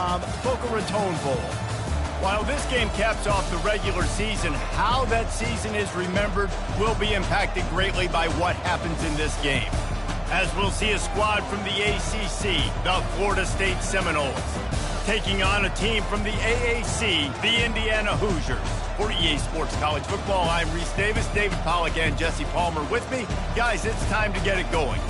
Boca Raton Bowl. While this game caps off the regular season, how that season is remembered will be impacted greatly by what happens in this game. As we'll see a squad from the ACC, the Florida State Seminoles, taking on a team from the AAC, the Indiana Hoosiers. For EA Sports College Football, I'm Reese Davis, David Pollack, and Jesse Palmer with me. Guys, it's time to get it going.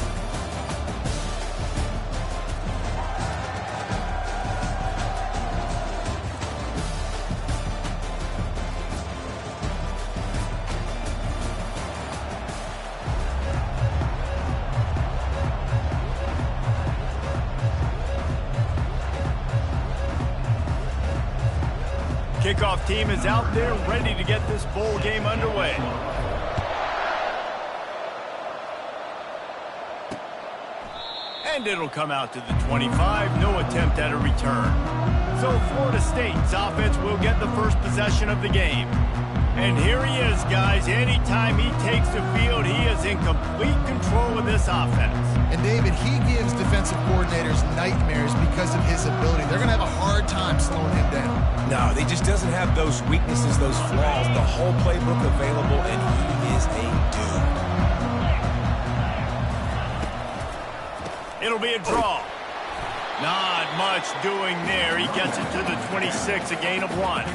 Kickoff team is out there ready to get this bowl game underway. And it'll come out to the 25, no attempt at a return. So Florida State's offense will get the first possession of the game. And here he is, guys. Anytime he takes the field, he is in complete control of this offense. And David, he gives defensive coordinators nightmares because of his ability. They're going to have a hard time slowing him down. No, he just doesn't have those weaknesses, those flaws, the whole playbook available, and he is a dude. It'll be a draw. Not much doing there. He gets it to the 26, a gain of 1.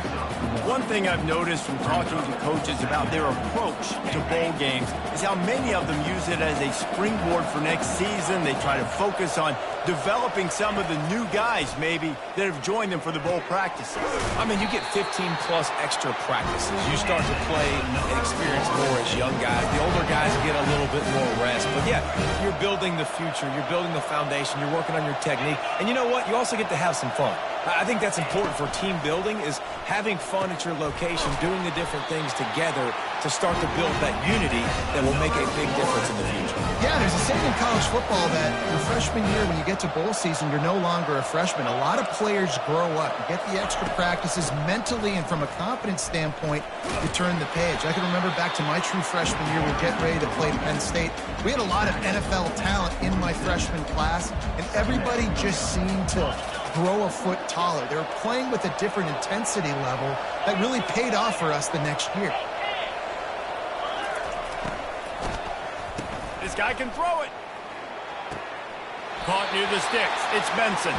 One thing I've noticed from talking to coaches about their approach to bowl games is how many of them use it as a springboard for next season. They try to focus on developing some of the new guys, maybe, that have joined them for the bowl practices. I mean, you get 15-plus extra practices. You start to play and experience more as young guys. The older guys get a little bit more rest. But, yeah, you're building the future. You're building the foundation. You're working on your technique. And you know what? You also get to have some fun. I think that's important for team building, is having fun at your location, doing the different things together to start to build that unity that will make a big difference in the future. Yeah, there's a saying in college football that your freshman year, when you get to bowl season, you're no longer a freshman. A lot of players grow up. You get the extra practices mentally, and from a confidence standpoint, you turn the page. I can remember back to my true freshman year, we'd get ready to play Penn State. We had a lot of NFL talent in my freshman class, and everybody just seemed to grow a foot taller. They were playing with a different intensity level that really paid off for us the next year. This guy can throw it. Caught near the sticks. It's Benson.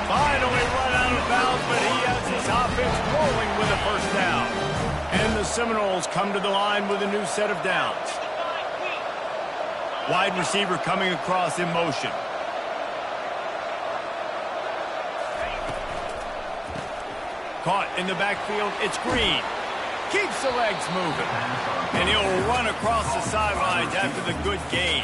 Finally run out of bounds, but he has his offense rolling with a first down. And the Seminoles come to the line with a new set of downs. Wide receiver coming across in motion. Caught in the backfield, it's Green. Keeps the legs moving. And he'll run across the sidelines after the good gain.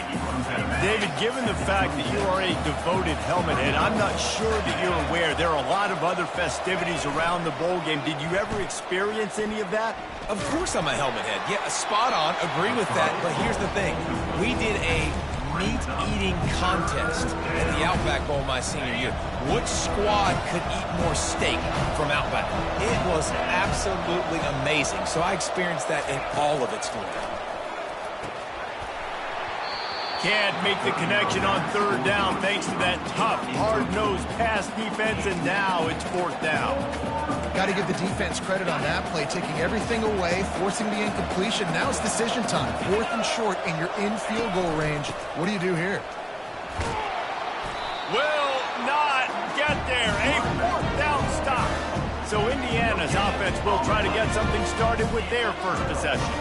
David, given the fact that you are a devoted helmet head, I'm not sure that you're aware there are a lot of other festivities around the bowl game. Did you ever experience any of that? Of course I'm a helmet head. Yeah, spot on. Agree with that. But here's the thing. We did a meat-eating contest at the Outback Bowl my senior year. Which squad could eat more steak from Outback? It was absolutely amazing. So I experienced that in all of its glory. Can't make the connection on third down thanks to that tough, hard-nosed pass defense, and now it's fourth down. Got to give the defense credit on that play, taking everything away, forcing the incompletion. Now it's decision time. 4th and short, and you're in field goal range. What do you do here? Will not get there. A fourth down stop. So Indiana's offense will try to get something started with their first possession.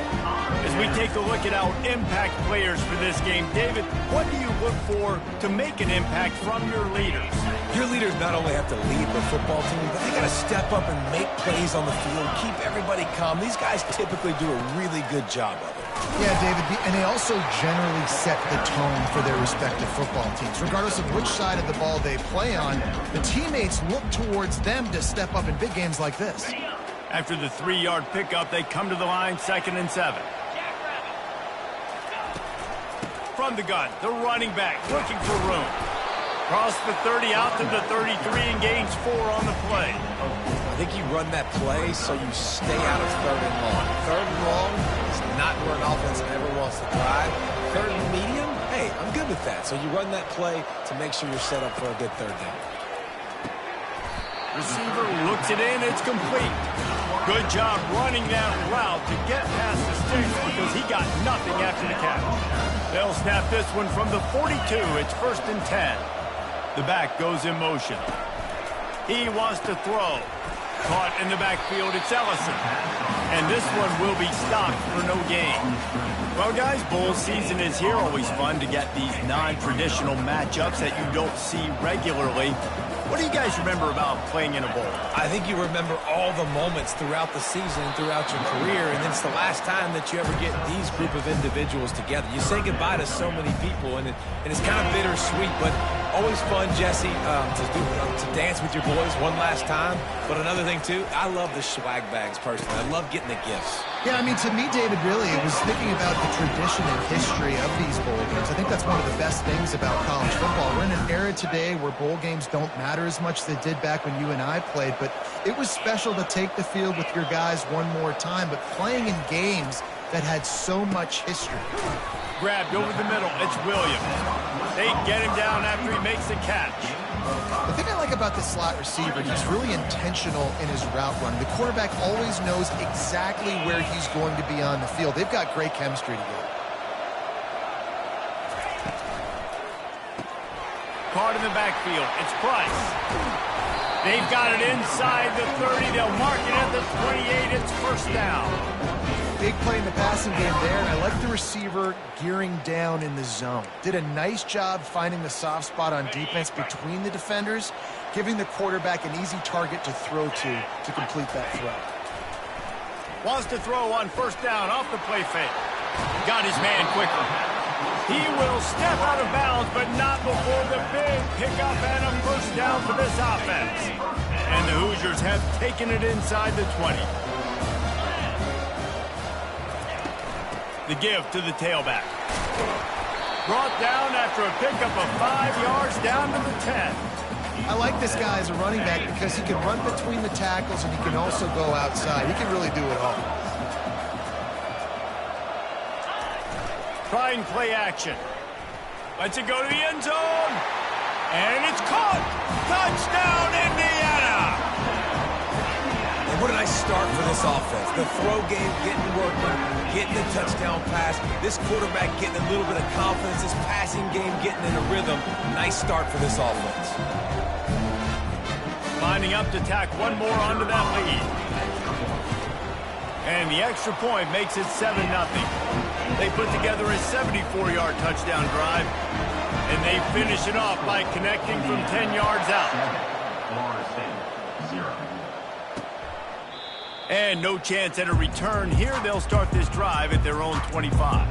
As we take a look at our impact players for this game, David, what do you look for to make an impact from your leaders? Your leaders not only have to lead the football team, but they got to step up and make plays on the field, keep everybody calm. These guys typically do a really good job of it. Yeah, David, and they also generally set the tone for their respective football teams. Regardless of which side of the ball they play on, the teammates look towards them to step up in big games like this. After the 3-yard pickup, they come to the line, 2nd and 7. From the gun, the running back looking for room. Cross the 30 out to the 33 and gains 4 on the play. I think you run that play so you stay out of 3rd and long. 3rd and long is not where an offense ever wants to drive. 3rd and medium, hey, I'm good with that. So you run that play to make sure you're set up for a good 3rd down. Receiver looks it in. It's complete. Good job running that route to get past the sticks because he got nothing after the catch. They'll snap this one from the 42. It's 1st and 10. The back goes in motion. He wants to throw. Caught in the backfield, it's Ellison. And this one will be stopped for no gain. Well, guys, bowl season is here. Always fun to get these non-traditional matchups that you don't see regularly. What do you guys remember about playing in a bowl? I think you remember all the moments throughout the season, throughout your career, and it's the last time that you ever get these group of individuals together. You say goodbye to so many people, and it's kind of bittersweet, but always fun, Jesse, to dance with your boys one last time. But another thing, too, I love the swag bags, personally. I love getting the gifts. Yeah, I mean, to me, David, really, it was thinking about the tradition and history of these bowl games. I think that's one of the best things about college football. We're in an era today where bowl games don't matter as much as they did back when you and I played, but it was special to take the field with your guys one more time, but playing in games that had so much history. Grabbed over the middle, it's Williams. They get him down after he makes the catch. The thing I like about the slot receiver, he's really intentional in his route run. The quarterback always knows exactly where he's going to be on the field. They've got great chemistry together. Caught in the backfield, it's Price. They've got it inside the 30. They'll mark it at the 28. It's 1st down. Big play in the passing game there, and I like the receiver gearing down in the zone. Did a nice job finding the soft spot on defense between the defenders, giving the quarterback an easy target to throw to complete that throw. Wants to throw on 1st down off the play fake. Got his man quicker. He will step out of bounds, but not before the big pickup and a 1st down for this offense. And the Hoosiers have taken it inside the 20. The give to the tailback. Brought down after a pickup of 5 yards down to the 10. I like this guy as a running back because he can run between the tackles and he can also go outside. He can really do it all. Try and play action. Lets it go to the end zone. And it's caught. Touchdown, Indiana. And what a nice start for this offense. The throw game getting working, getting the touchdown pass. This quarterback getting a little bit of confidence. This passing game getting in a rhythm. Nice start for this offense. Lining up to tack one more onto that lead. And the extra point makes it 7-0. They put together a 74-yard touchdown drive, and they finish it off by connecting from 10 yards out. And no chance at a return here. They'll start this drive at their own 25.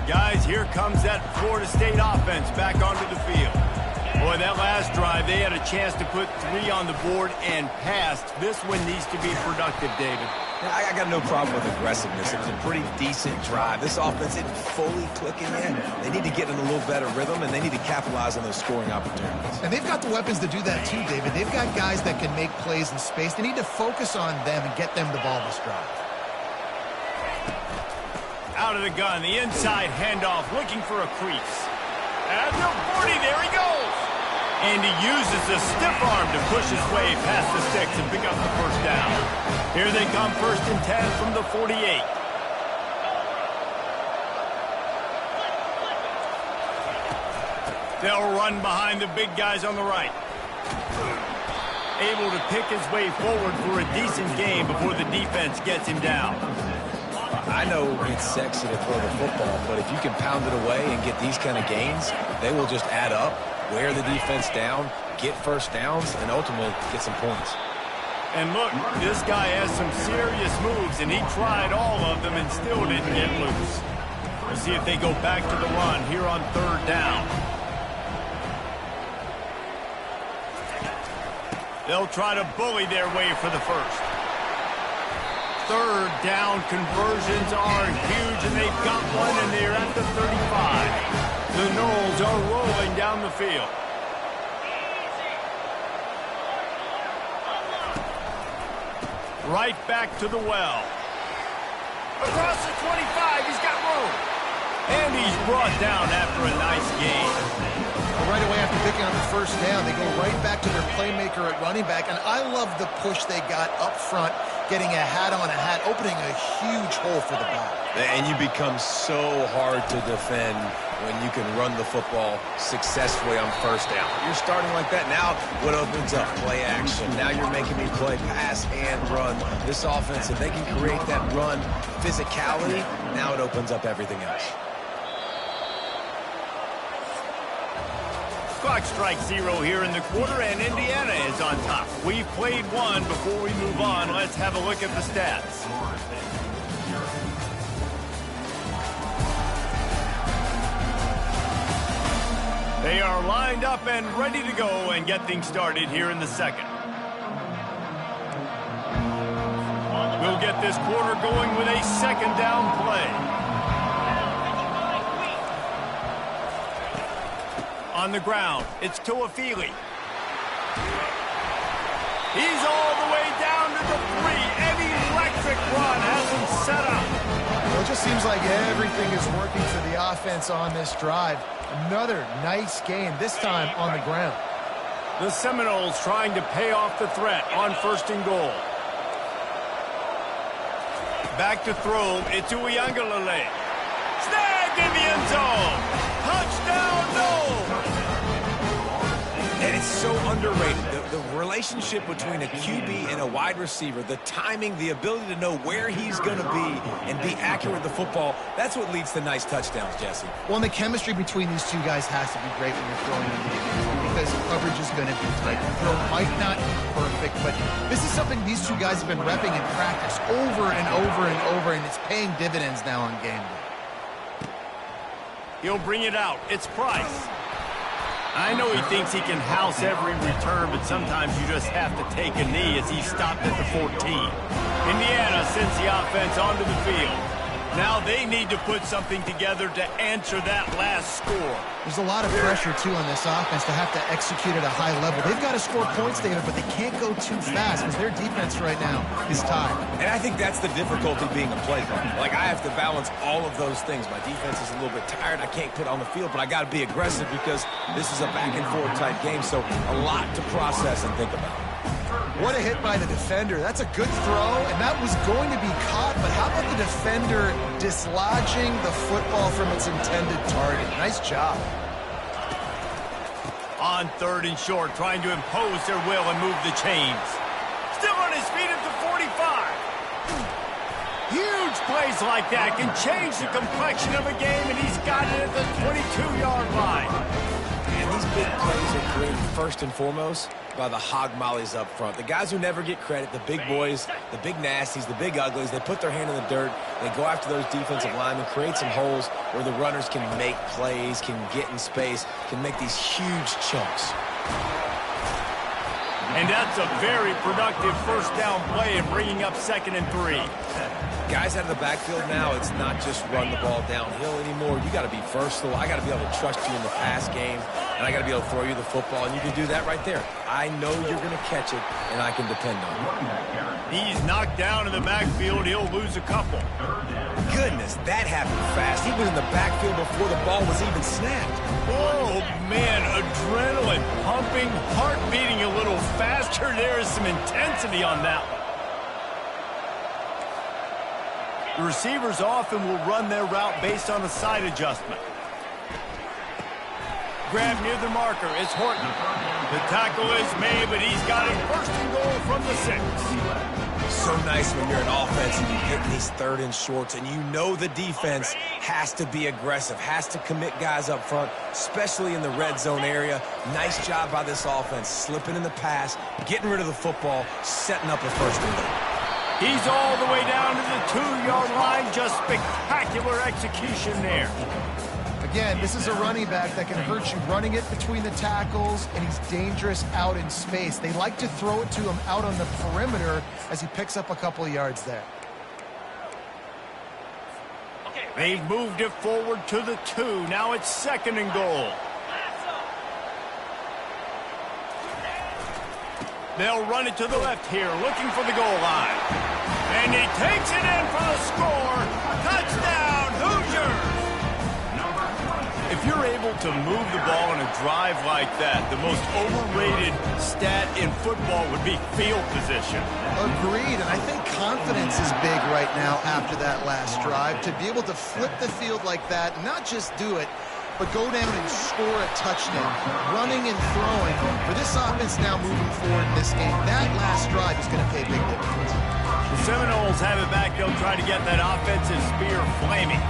Guys, here comes that Florida State offense back onto the field. Boy, that last drive, they had a chance to put 3 on the board and passed. This one needs to be productive, David. I got no problem with aggressiveness. It was a pretty decent drive. This offense isn't fully clicking yet. They need to get in a little better rhythm, and they need to capitalize on those scoring opportunities. And they've got the weapons to do that too, David. They've got guys that can make plays in space. They need to focus on them and get them the ball this drive. Out of the gun, the inside handoff, looking for a crease. At the 40, there he goes. And he uses the stiff arm to push his way past the sticks and pick up the 1st down. Here they come, 1st and 10 from the 48. They'll run behind the big guys on the right. Able to pick his way forward for a decent game before the defense gets him down. I know it's sexy to throw the football, but if you can pound it away and get these kind of gains, they will just add up, wear the defense down, get 1st downs, and ultimately get some points. And look, this guy has some serious moves, and he tried all of them and still didn't get loose. We'll see if they go back to the run here on 3rd down. They'll try to bully their way for the 1st. 3rd down conversions are huge, and they've got one, and they're at the 35. The Noles are rolling down the field. Right back to the well. Across the 25, he's got room. And he's brought down after a nice gain. right away after picking up the first down, they go right back to their playmaker at running back. And I love the push they got up front, getting a hat on a hat, opening a huge hole for the ball. And you become so hard to defend when you can run the football successfully on first down. You're starting like that. Now what opens up? Play action. Now you're making me play pass and run. This offense, if they can create that run physicality, now it opens up everything else. Clock strikes 0 here in the quarter, and Indiana is on top. We've played one. Before we move on, let's have a look at the stats. They are lined up and ready to go and get things started here in the second. We'll get this quarter going with a second down play. On the ground, it's Tuafili. He's all the way down to the 3. An electric run has him set up. Well, it just seems like everything is working for the offense on this drive. Another nice game, this time on the ground. The Seminoles trying to pay off the threat on 1st and goal. Back to throw, it's Uiagalelei. Snagged in the end zone. Touchdown, no! And it's so underrated. The relationship between a QB and a wide receiver, the timing, the ability to know where he's going to be and be accurate with the football, that's what leads to nice touchdowns, Jesse. Well, and the chemistry between these two guys has to be great when you're throwing into the game because coverage is going to be tight. The throw might not be perfect, but this is something these two guys have been repping in practice over and over and over, and it's paying dividends now on game day. He'll bring it out. It's Price. I know he thinks he can house every return, but sometimes you just have to take a knee as he stopped at the 14. Indiana sends the offense onto the field. Now they need to put something together to answer that last score. There's a lot of pressure, too, on this offense to have to execute at a high level. They've got to score points, David, but they can't go too fast because their defense right now is tired. And I think that's the difficulty being a play caller. Like, I have to balance all of those things. My defense is a little bit tired. I can't put on the field, but I got to be aggressive because this is a back-and-forth type game, so a lot to process and think about. What a hit by the defender. That's a good throw, and that was going to be caught, but how about the defender dislodging the football from its intended target? Nice job. On 3rd and short, trying to impose their will and move the chains. Still on his feet at the 45. Huge plays like that can change the complexion of a game, and he's got it at the 22-yard line. And these big plays are created first and foremost by the hog mollies up front. The guys who never get credit, the big boys, the big nasties, the big uglies, they put their hand in the dirt, they go after those defensive linemen, create some holes where the runners can make plays, can get in space, can make these huge chunks. And that's a very productive first down play and bringing up 2nd and 3. Guys out of the backfield now, it's not just run the ball downhill anymore. You got to be versatile. I got to be able to trust you in the pass game, and I got to be able to throw you the football, and you can do that right there. I know you're going to catch it, and I can depend on you. He's knocked down in the backfield. He'll lose a couple. Goodness, that happened fast. He was in the backfield before the ball was even snapped. Oh, man, adrenaline pumping, heart beating a little faster. There is some intensity on that one. The receivers often will run their route based on a side adjustment. Grab near the marker. It's Horton. The tackle is made, but he's got a 1st and goal from the 6. So nice when you're an offense and you get these 3rd and shorts, and you know the defense has to be aggressive, has to commit guys up front, especially in the red zone area. Nice job by this offense, slipping in the pass, getting rid of the football, setting up a 1st and goal. He's all the way down to the 2-yard line. Just spectacular execution there. Again, this is a running back that can hurt you running it between the tackles, and he's dangerous out in space. They like to throw it to him out on the perimeter as he picks up a couple of yards there. They've moved it forward to the 2. Now it's 2nd and goal. They'll run it to the left here, looking for the goal line. And he takes it in for the score. Touchdown, Hoosiers! If you're able to move the ball in a drive like that, the most overrated stat in football would be field position. Agreed, and I think confidence is big right now after that last drive. To be able to flip the field like that, not just do it, but go down and score a touchdown, running and throwing. For this offense now moving forward in this game, that last drive is going to pay a big difference. The Seminoles have it back. They'll try to get that offensive spear flaming.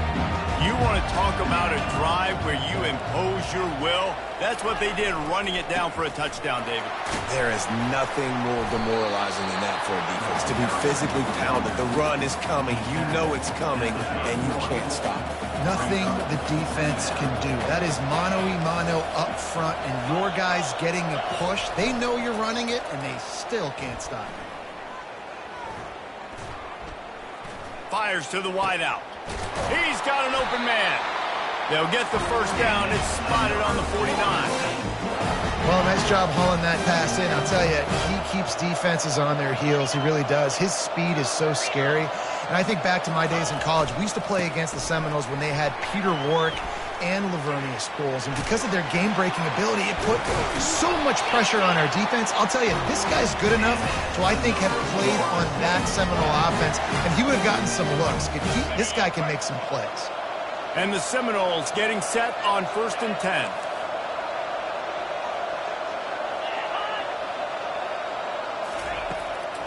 You want to talk about a drive where you impose your will? That's what they did, running it down for a touchdown, David. There is nothing more demoralizing than that for a defense, to be physically pounded. The run is coming. You know it's coming, and you can't stop it. Nothing the defense can do. That is mano-a-mano up front, and your guys getting a push. They know you're running it, and they still can't stop it. Fires to the wideout. He's got an open man. They'll get the first down. It's spotted on the 49. Well, nice job hauling that pass in. I'll tell you, he keeps defenses on their heels. He really does. His speed is so scary. And I think back to my days in college. We used to play against the Seminoles when they had Peter Warrick and Lavernius Bowles. And because of their game-breaking ability, it put so much pressure on our defense. I'll tell you, this guy's good enough to, I think, have played on that Seminole offense, and he would have gotten some looks. This guy can make some plays. And the Seminoles getting set on 1st and 10.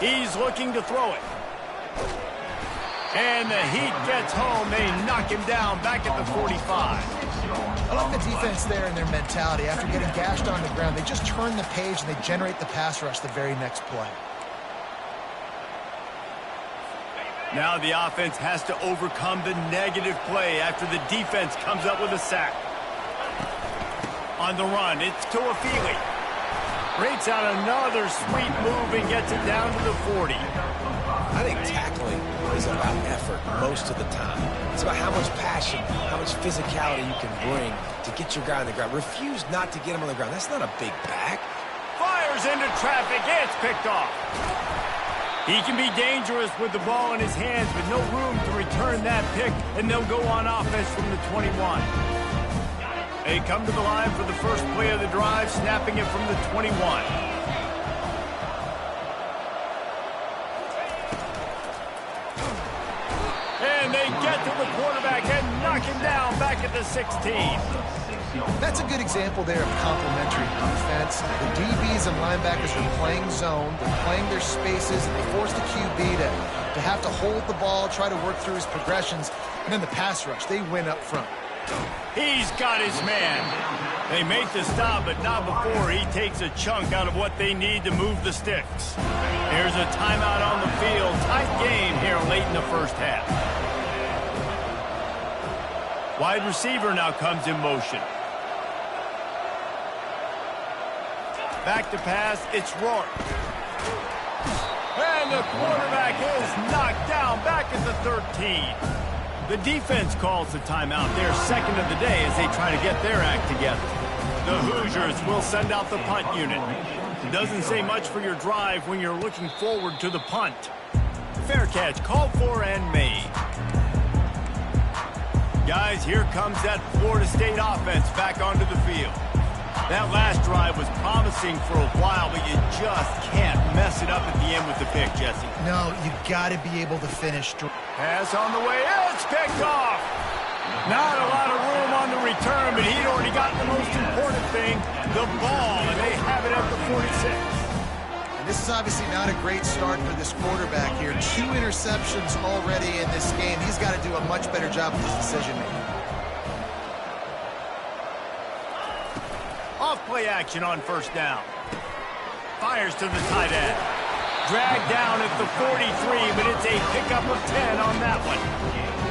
He's looking to throw it. And the heat gets home. They knock him down back at the 45. I like the defense there and their mentality. After getting gashed on the ground, they just turn the page and they generate the pass rush the very next play. Now the offense has to overcome the negative play after the defense comes up with a sack. On the run, it's Toafili. Rates out another sweet move and gets it down to the 40. I think tackling is about effort most of the time. It's about how much passion, how much physicality you can bring to get your guy on the ground. Refuse not to get him on the ground. That's not a big back. Fires into traffic. It's picked off. He can be dangerous with the ball in his hands, but no room to return that pick, and they'll go on offense from the 21. They come to the line for the first play of the drive, snapping it from the 21. And they get to the quarterback and knock him down back at the 16. That's a good example there of complementary defense. The DBs and linebackers are playing zone, they're playing their spaces, and they force the QB to have to hold the ball, try to work through his progressions, and then the pass rush, they win up front. He's got his man. They make the stop, but not before he takes a chunk out of what they need to move the sticks. There's a timeout on the field. Tight game here late in the first half. Wide receiver now comes in motion. Back to pass, it's Rourke. And the quarterback is knocked down back at the 13. The defense calls the timeout, their second of the day, as they try to get their act together. The Hoosiers will send out the punt unit. It doesn't say much for your drive when you're looking forward to the punt. Fair catch, called for and made. Guys, here comes that Florida State offense back onto the field. That last drive was promising for a while, but you just can't mess it up at the end with the pick, Jesse. No, you got to be able to finish. Pass on the way, it's picked off. Not a lot of room on the return, but he'd already gotten the most important thing, the ball, and they have it at the 46. And this is obviously not a great start for this quarterback here. 2 interceptions already in this game. He's got to do a much better job with his decision-making. Off-play action on first down. Fires to the tight end. Dragged down at the 43, but it's a pickup of 10 on that one.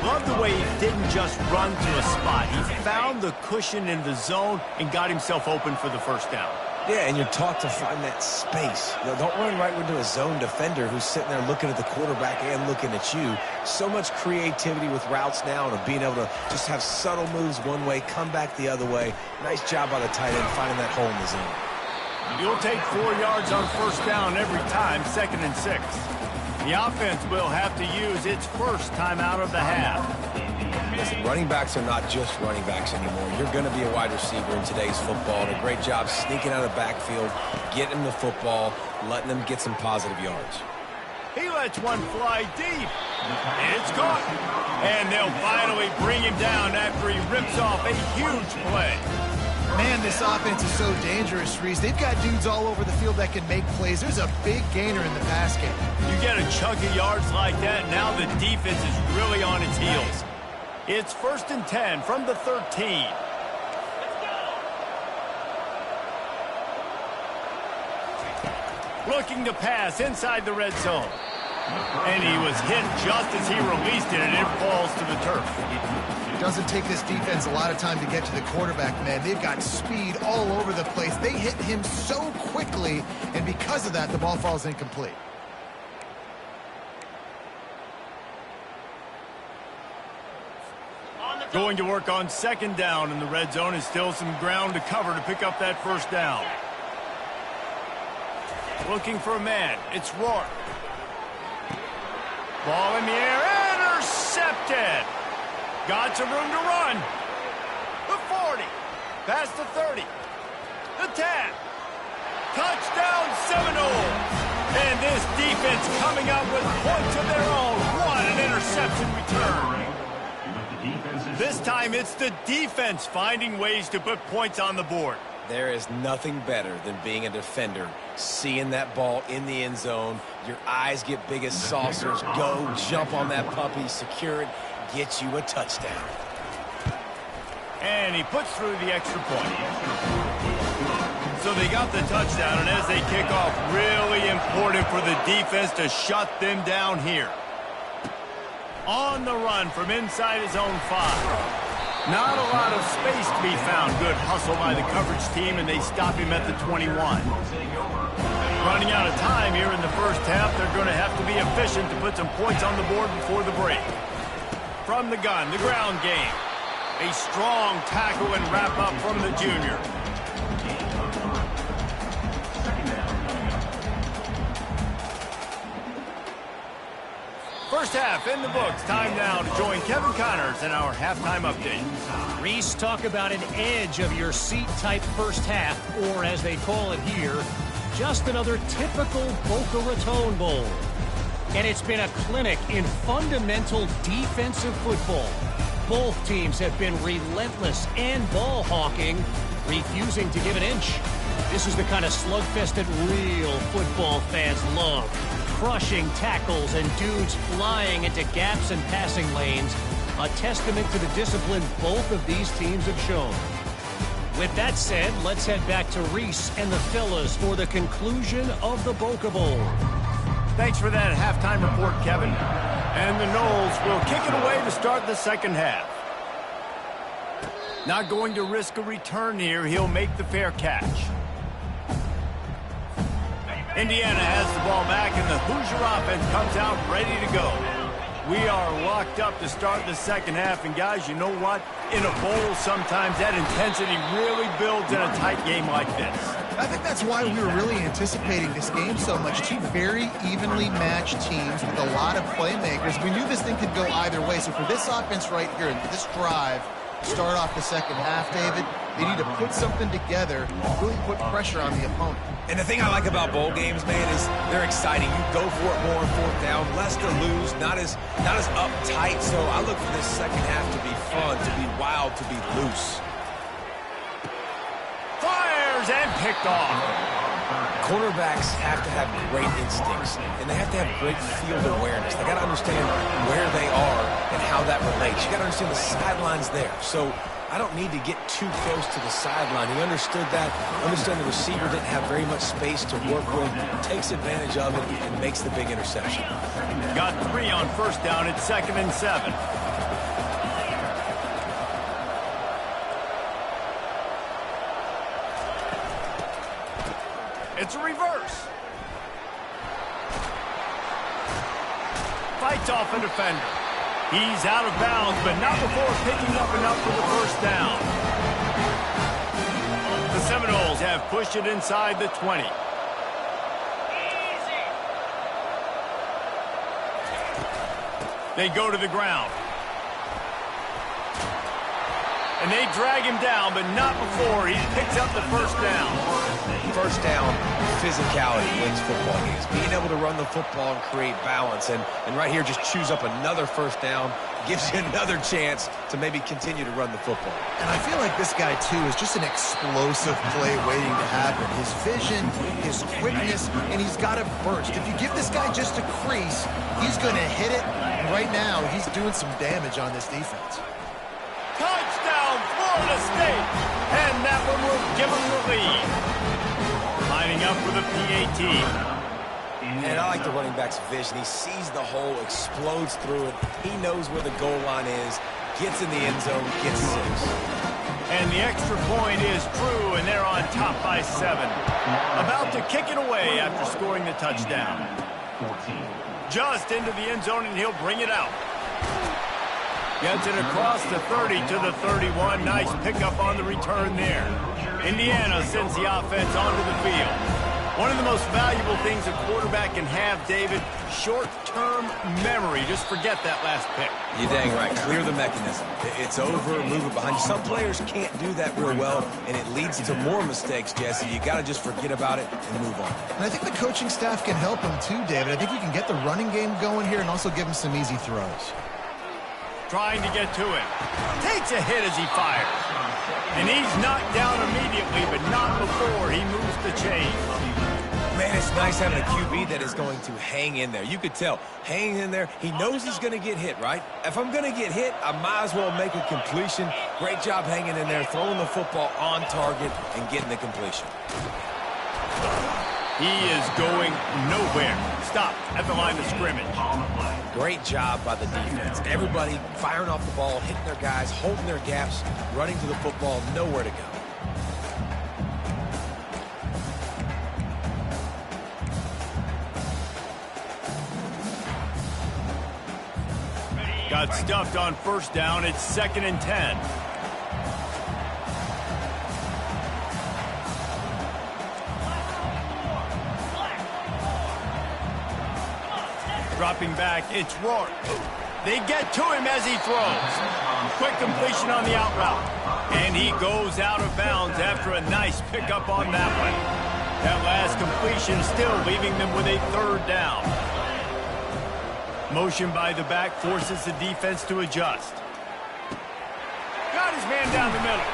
Love the way he didn't just run to a spot. He found the cushion in the zone and got himself open for the first down. Yeah, and you're taught to find that space. You know, don't run right into a zone defender who's sitting there looking at the quarterback and looking at you. So much creativity with routes now and being able to just have subtle moves one way, come back the other way. Nice job by the tight end finding that hole in the zone. You'll take 4 yards on first down every time, 2nd and 6. The offense will have to use its first timeout of the half. Listen, running backs are not just running backs anymore. You're going to be a wide receiver in today's football. And a great job sneaking out of the backfield, getting them the football, letting them get some positive yards. He lets one fly deep. It's caught. And they'll finally bring him down after he rips off a huge play. Man, this offense is so dangerous, Reese. They've got dudes all over the field that can make plays. There's a big gainer in the pass game. You get a chunk of yards like that, now the defense is really on its heels. It's 1st and 10 from the 13. Looking to pass inside the red zone. And he was hit just as he released it, and it falls to the turf. It doesn't take this defense a lot of time to get to the quarterback, man. They've got speed all over the place. They hit him so quickly, and because of that, the ball falls incomplete. Going to work on 2nd down in the red zone, and still some ground to cover to pick up that 1st down. Looking for a man. It's Rourke. Ball in the air. Intercepted. Got some room to run. The 40. Past the 30. The 10. Touchdown Seminoles. And this defense coming up with points of their own. What an interception return. This time it's the defense finding ways to put points on the board. There is nothing better than being a defender, seeing that ball in the end zone. Your eyes get big as saucers. Go, jump on that puppy, secure it, get you a touchdown. And he puts through the extra point. So they got the touchdown, and as they kick off, really important for the defense to shut them down here. On the run from inside his own 5. Not a lot of space to be found. Good hustle by the coverage team, and they stop him at the 21. Running out of time here in the 1st half. They're going to have to be efficient to put some points on the board before the break. From the gun, the ground game. A strong tackle and wrap-up from the junior. First half in the books. Time now to join Kevin Connors in our halftime update. Reese, talk about an edge of your seat type first half, or as they call it here, just another typical Boca Raton Bowl. And it's been a clinic in fundamental defensive football. Both teams have been relentless and ball hawking, refusing to give an inch. This is the kind of slugfest that real football fans love. Crushing tackles and dudes flying into gaps and passing lanes. A testament to the discipline both of these teams have shown. With that said, let's head back to Reese and the fellas for the conclusion of the Boca Bowl. Thanks for that halftime report, Kevin. And the Noles will kick it away to start the 2nd half. Not going to risk a return here. He'll make the fair catch. Indiana has the ball back, and the Hoosier offense comes out ready to go. We are locked up to start the 2nd half, and guys, you know what? In a bowl, sometimes that intensity really builds in a tight game like this. I think that's why we were really anticipating this game so much. Two very evenly matched teams with a lot of playmakers. We knew this thing could go either way, so for this offense right here, this drive, start off the 2nd half, David, they need to put something together, really put pressure on the opponent. And the thing I like about bowl games, man, is they're exciting. You go for it more on 4th down, less to lose, not as uptight. So I look for this 2nd half to be fun, to be wild, to be loose. Fires and picked off. Cornerbacks have to have great instincts, and they have to have great field awareness. They got to understand where they are and how that relates. You got to understand the sidelines there. So I don't need to get too close to the sideline. He understood that. Understood the receiver didn't have very much space to work with. Takes advantage of it and makes the big interception. Got 3 on 1st down. It's 2nd and 7. It's a reverse. Fights off a defender. He's out of bounds, but not before picking up enough for the 1st down. The Seminoles have pushed it inside the 20. They go to the ground. And they drag him down, but not before he picks up the first down. First down, physicality wins football games. Being able to run the football and create balance. And right here, just choose up another first down. Gives you another chance to maybe continue to run the football. And I feel like this guy, too, is just an explosive play waiting to happen. His vision, his quickness, and he's got a burst. If you give this guy just a crease, he's going to hit it. And right now, he's doing some damage on this defense. Touchdown, Florida State! And that one will give them the lead. Lining up with a PAT. And I like the running back's vision. He sees the hole, explodes through it. He knows where the goal line is, gets in the end zone, gets 6. And the extra point is true, and they're on top by 7. About to kick it away after scoring the touchdown. Just into the end zone, and he'll bring it out. Gets it across the 30 to the 31. Nice pickup on the return there. Indiana sends the offense onto the field. One of the most valuable things a quarterback can have, David, short-term memory. Just forget that last pick. You're dang right. Clear the mechanism. It's over, move it behind you. Some players can't do that real well, and it leads to more mistakes, Jesse. You got to just forget about it and move on. And I think the coaching staff can help him too, David. I think you can get the running game going here and also give him some easy throws. Trying to get to it. Takes a hit as he fires. And he's knocked down immediately, but not before he moves the chains. Man, it's nice having a QB that is going to hang in there. You could tell, hanging in there, he knows he's going to get hit, right? If I'm going to get hit, I might as well make a completion. Great job hanging in there, throwing the football on target and getting the completion. He is going nowhere. Stop at the line of scrimmage. Great job by the defense. Everybody firing off the ball, hitting their guys, holding their gaps, running to the football, nowhere to go. Got stuffed on first down. It's 2nd and 10. Dropping back, it's Rourke. They get to him as he throws. Quick completion on the out route. And he goes out of bounds after a nice pickup on that one. That last completion still leaving them with a 3rd down. Motion by the back forces the defense to adjust. Got his man down the middle.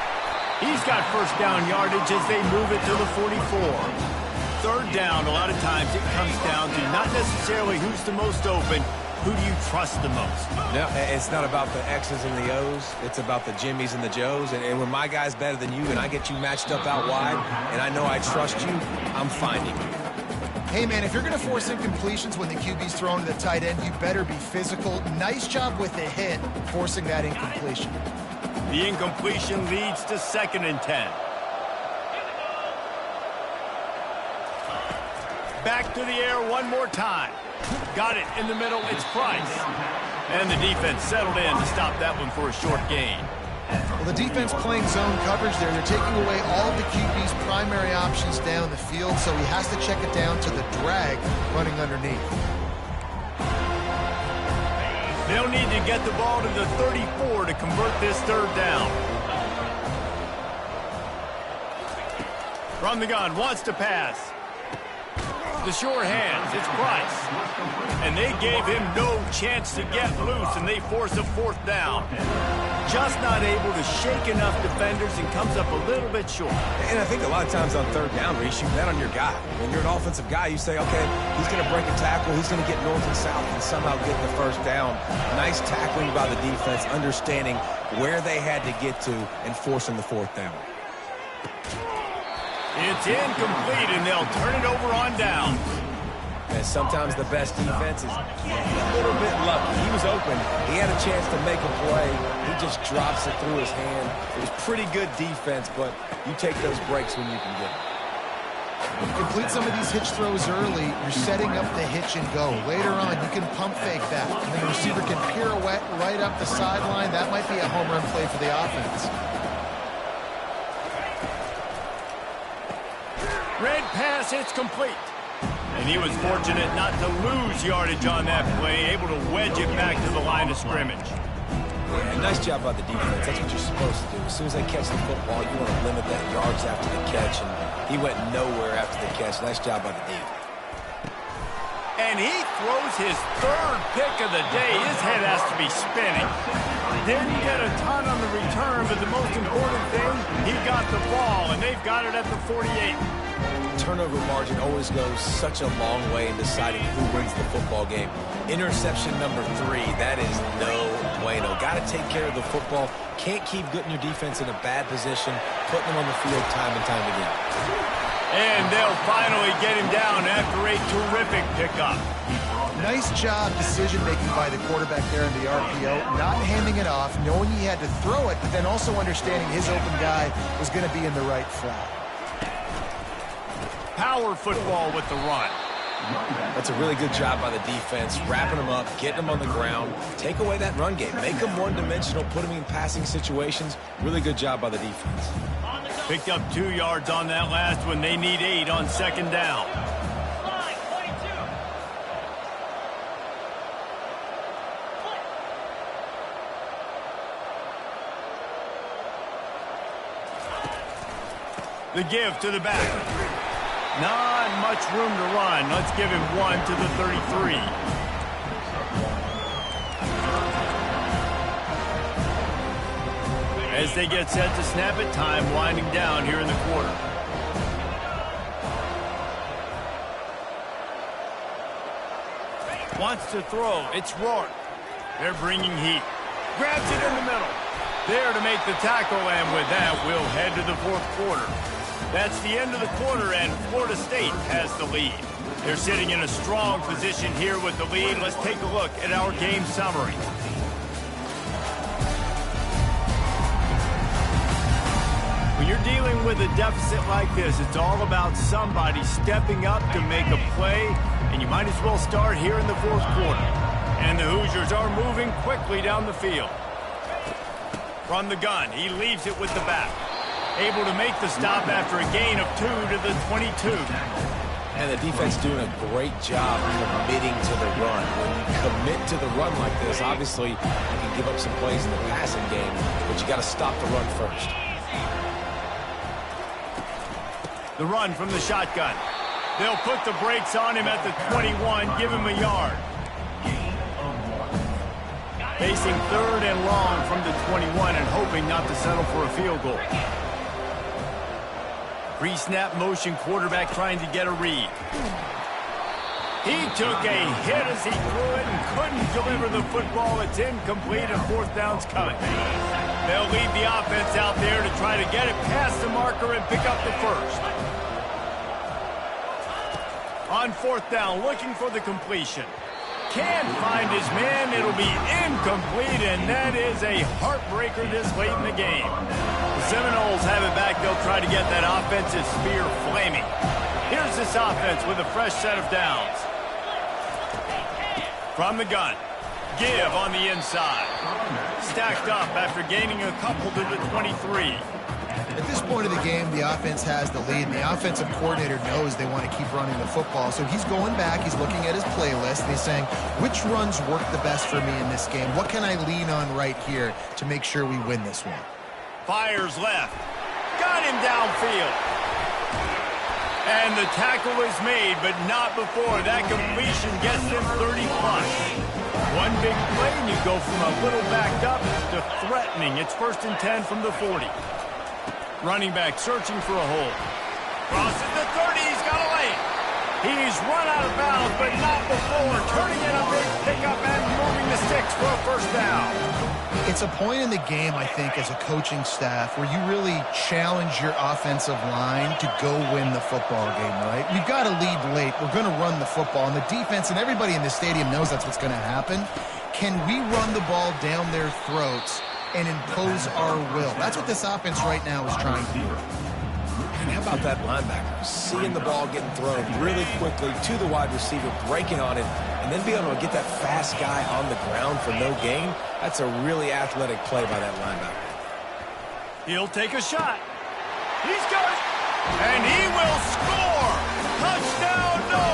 He's got first down yardage as they move it to the 44. 3rd down, a lot of times it comes down to not necessarily who's the most open, who do you trust the most? No, it's not about the X's and the O's. It's about the Jimmies and the Joes. And when my guy's better than you and I get you matched up out wide and I know I trust you, I'm finding you. Hey, man, if you're going to force incompletions when the QB's thrown to the tight end, you better be physical. Nice job with the hit, forcing that incompletion. The incompletion leads to 2nd and 10. Back to the air one more time. Got it in the middle. It's Price. And the defense settled in to stop that one for a short gain. Well, the defense playing zone coverage there. They're taking away all of the QB's primary options down the field, so he has to check it down to the drag running underneath. They'll need to get the ball to the 34 to convert this 3rd down. From the gun, wants to pass. The sure hands, it's Price. And they gave him no chance to get loose, and they force a 4th down. Just not able to shake enough defenders and comes up a little bit short. And I think a lot of times on 3rd down, Reese, you bet on your guy. When you're an offensive guy, you say, okay, he's going to break a tackle, he's going to get north and south and somehow get the 1st down. Nice tackling by the defense, understanding where they had to get to and forcing the 4th down. It's incomplete, and they'll turn it over on down. And sometimes the best defense is a little bit lucky. He was open. He had a chance to make a play. He just drops it through his hand. It was pretty good defense, but you take those breaks when you can get them. Complete some of these hitch throws early. You're setting up the hitch and go. Later on, you can pump fake that. And then the receiver can pirouette right up the sideline. That might be a home run play for the offense. Red pass, it's complete. And he was fortunate not to lose yardage on that play, able to wedge it back to the line of scrimmage. Yeah, nice job by the defense. That's what you're supposed to do. As soon as they catch the football, you want to limit that yards after the catch, and he went nowhere after the catch. Nice job by the D. And he throws his third pick of the day. His head has to be spinning. Didn't get a ton on the return, but the most important thing, he got the ball, and they've got it at the 48. Turnover margin always goes such a long way in deciding who wins the football game. Interception number 3, that is no bueno. Got to take care of the football. Can't keep getting your defense in a bad position, putting them on the field time and time again. And they'll finally get him down after a terrific pickup. Nice job decision-making by the quarterback there in the RPO, not handing it off, knowing he had to throw it, but then also understanding his open guy was going to be in the right flat. Power football with the run. That's a really good job by the defense, wrapping them up, getting them on the ground. Take away that run game. Make them one-dimensional, put them in passing situations. Really good job by the defense. Picked up 2 yards on that last one. They need 8 on second down. The give to the back. Not much room to run. Let's give him 1 to the 33. As they get set to snap it, time winding down here in the quarter. Wants to throw. It's Rourke. They're bringing heat. Grabs it in the middle. There to make the tackle, and with that, we'll head to the fourth quarter. That's the end of the quarter, and Florida State has the lead. They're sitting in a strong position here with the lead. Let's take a look at our game summary. When you're dealing with a deficit like this, it's all about somebody stepping up to make a play, and you might as well start here in the fourth quarter. And the Hoosiers are moving quickly down the field. From the gun, he leaves it with the back. Able to make the stop after a gain of 2 to the 22. And the defense doing a great job committing to the run. When you commit to the run like this, obviously you can give up some plays in the passing game, but you got to stop the run first. The run from the shotgun. They'll put the brakes on him at the 21, give him a yard. Facing third and long from the 21 and hoping not to settle for a field goal. Pre-snap motion, quarterback trying to get a read. He took a hit as he threw it and couldn't deliver the football. It's incomplete and fourth down's coming. They'll lead the offense out there to try to get it past the marker and pick up the first. On fourth down, looking for the completion. Can't find his man. It'll be incomplete, and that is a heartbreaker this late in the game. The Seminoles have it back. They'll try to get that offensive spear flaming. Here's this offense with a fresh set of downs. From the gun. Give on the inside. Stacked up after gaining a couple to the 23. At this point of the game, the offense has the lead, and the offensive coordinator knows they want to keep running the football. So he's going back, he's looking at his playlist, and he's saying, which runs work the best for me in this game? What can I lean on right here to make sure we win this one? Fires left. Got him downfield. And the tackle is made, but not before. That completion gets them 30-plus. One big play, and you go from a little backed up to threatening. It's 1st and 10 from the 40. Running back searching for a hole. Crosses the 30. He's got a lane. He's run out of bounds, but not before. Turning in a big pickup and moving the sticks for a first down. It's a point in the game, I think, as a coaching staff where you really challenge your offensive line to go win the football game, right? We've got to lead late. We're going to run the football. And the defense and everybody in the stadium knows that's what's going to happen. Can we run the ball down their throats and impose our will? That's what this offense right now is trying to do. And how about that linebacker? Seeing the ball getting thrown really quickly to the wide receiver, breaking on it, and then be able to get that fast guy on the ground for no gain. That's a really athletic play by that linebacker. He'll take a shot. He's got it. And he will score. Touchdown, no.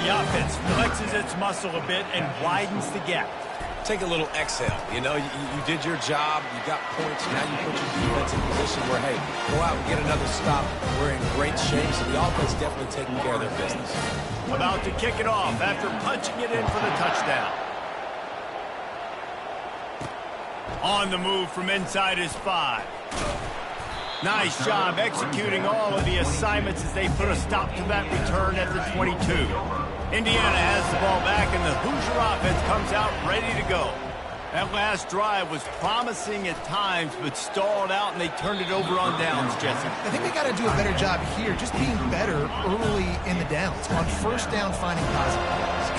The offense flexes its muscle a bit and widens the gap. take a little exhale. You know, you did your job. You got points. Now you put your defense in a position where, hey, go out and get another stop. We're in great shape, so the offense definitely taking care of their business. About to kick it off after punching it in for the touchdown. On the move from inside his 5. Nice job executing all of the assignments as they put a stop to that return at the 22. Indiana has the ball back, and the Hoosier offense comes out ready to go. That last drive was promising at times, but stalled out, and they turned it over on downs, Jesse. I think they got to do a better job here, just being better early in the downs. On first down, finding positive.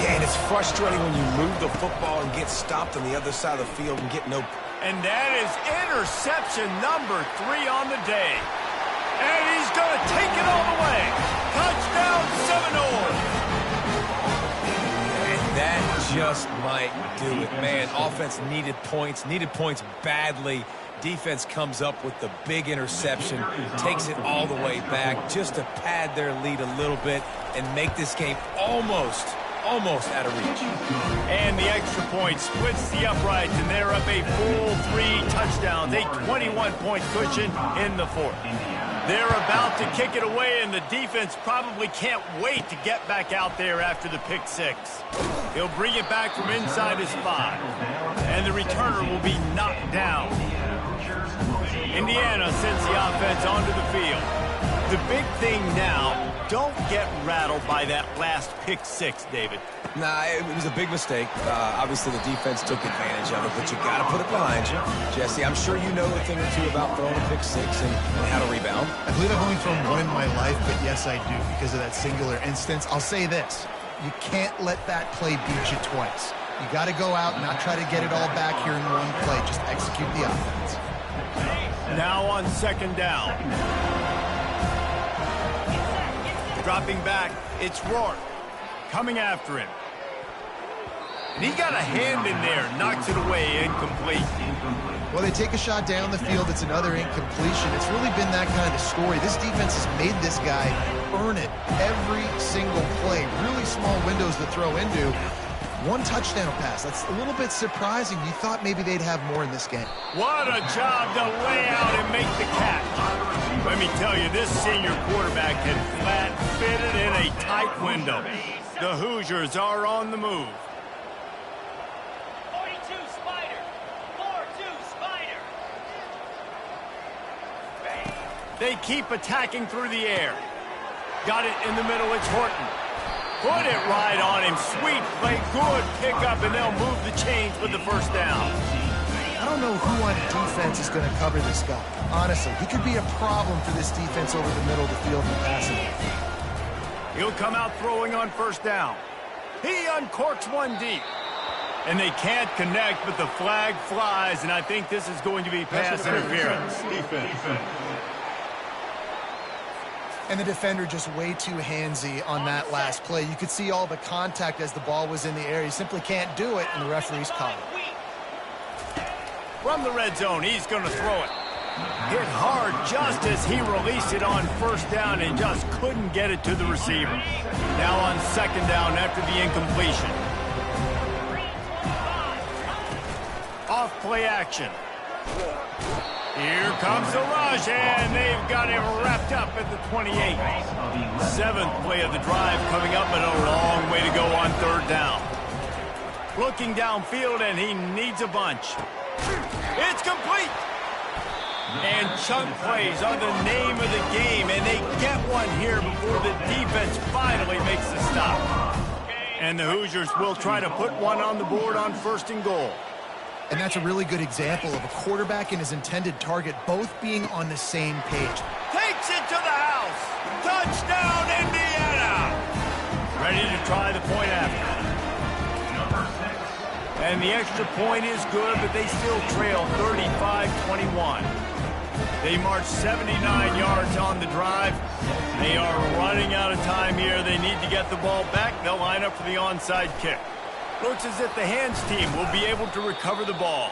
Yeah, and it's frustrating when you move the football and get stopped on the other side of the field and get no... And that is interception number 3 on the day. And he's going to take it all the way. Touchdown, Seminole. And that just might do it. Man, offense needed points badly. Defense comes up with the big interception, takes it all the way back just to pad their lead a little bit and make this game almost out of reach. And the extra point splits the uprights, and they're up a full 3 touchdowns, a 21-point cushion in the 4th. They're about to kick it away, and the defense probably can't wait to get back out there after the pick 6. He'll bring it back from inside his 5, and the returner will be knocked down. Indiana sends the offense onto the field. The big thing now, don't get rattled by that last pick 6, David. Nah, it was a big mistake. Obviously, the defense took advantage of it, but you got to put it behind you. Jesse, I'm sure you know a thing or two about throwing a pick 6 and how to rebound. I believe I've only thrown one in my life, but yes, I do, because of that singular instance. I'll say this. You can't let that play beat you twice. You got to go out and not try to get it all back here in one play. Just execute the offense. Now on second down. Dropping back, it's Rourke. Coming after him. And he got a hand in there, knocks it away, incomplete. Well, they take a shot down the field. It's another incompletion. It's really been that kind of story. This defense has made this guy earn it every single play. Really small windows to throw into. 1 touchdown pass. That's a little bit surprising. You thought maybe they'd have more in this game. What a job to lay out and make the catch. Let me tell you, this senior quarterback can flat fit it in a tight window. The Hoosiers are on the move. 42 Spider. 4-2 Spider. They keep attacking through the air. Got it in the middle. It's Horton. Put it right on him. Sweet play. Good pickup, and they'll move the chains with the first down. I don't know who on defense is going to cover this guy. Honestly, he could be a problem for this defense over the middle of the field in passing. He'll come out throwing on first down. He uncorks one deep. And they can't connect, but the flag flies, and I think this is going to be pass interference. And the defender just way too handsy on that last play. You could see all the contact as the ball was in the air. He simply can't do it, and the referee's caught it. From the red zone, he's going to throw it. Hit hard just as he released it on first down and just couldn't get it to the receiver. Now on second down after the incompletion. Off play action. Here comes the rush, and they've got him wrapped up at the 28. 7th play of the drive coming up, and a long way to go on third down. Looking downfield, and he needs a bunch. It's complete. And chunk plays are the name of the game, and they get one here before the defense finally makes the stop. And the Hoosiers will try to put one on the board on 1st and goal. And that's a really good example of a quarterback and his intended target both being on the same page. Takes it to the house. Touchdown, Indiana. Ready to try the point after. And the extra point is good, but they still trail 35-21. They march 79 yards on the drive. They are running out of time here. They need to get the ball back. They'll line up for the onside kick. Looks as if the hands team will be able to recover the ball.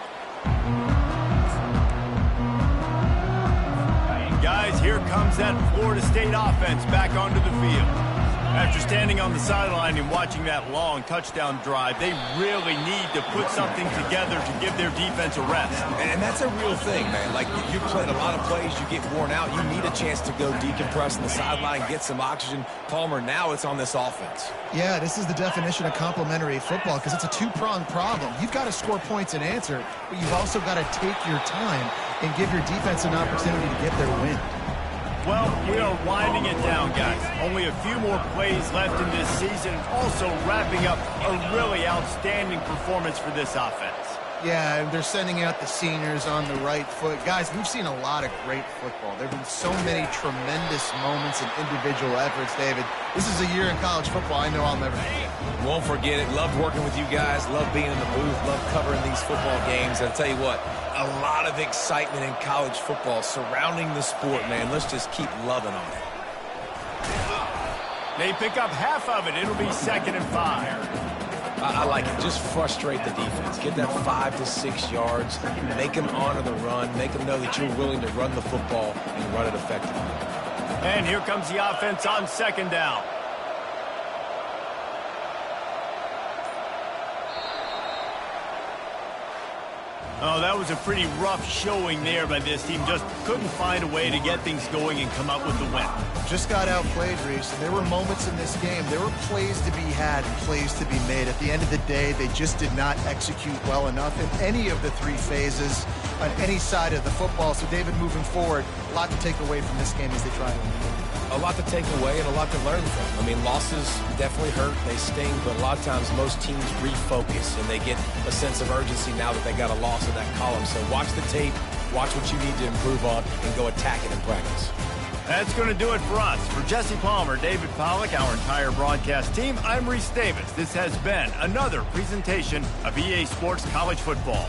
Guys, here comes that Florida State offense back onto the field. After standing on the sideline and watching that long touchdown drive, they really need to put something together to give their defense a rest. And that's a real thing, man. Like, you played a lot of plays, you get worn out, you need a chance to go decompress on the sideline, get some oxygen. Palmer, now it's on this offense. Yeah, this is the definition of complementary football because it's a two-pronged problem. You've got to score points and answer, but you've also got to take your time and give your defense an opportunity to get their win. Well, we are winding it down, guys. Only a few more plays left in this season. Also wrapping up a really outstanding performance for this offense. Yeah, and they're sending out the seniors on the right foot. Guys, we've seen a lot of great football. There have been so many tremendous moments and individual efforts, David. This is a year in college football I know I'll never forget. Won't forget it. Loved working with you guys. Loved being in the booth. Loved covering these football games. And I'll tell you what, a lot of excitement in college football surrounding the sport, man. Let's just keep loving on it. They pick up half of it. It'll be 2nd and 5. I like it. Just frustrate the defense. Get that 5 to 6 yards. Make them honor the run. Make them know that you're willing to run the football and run it effectively. And here comes the offense on 2nd down. Oh, that was a pretty rough showing there by this team. Just couldn't find a way to get things going and come up with the win. Just got outplayed, Reese. There were moments in this game. There were plays to be had and plays to be made. At the end of the day, they just did not execute well enough in any of the 3 phases on any side of the football. So, David, moving forward, a lot to take away from this game as they try to win. A lot to take away and a lot to learn from. I mean, losses definitely hurt. They sting, but a lot of times most teams refocus and they get a sense of urgency now that they got a loss in that column. So watch the tape, watch what you need to improve on, and go attack it in practice. That's going to do it for us. For Jesse Palmer, David Pollack, our entire broadcast team, I'm Reese Davis. This has been another presentation of EA Sports College Football.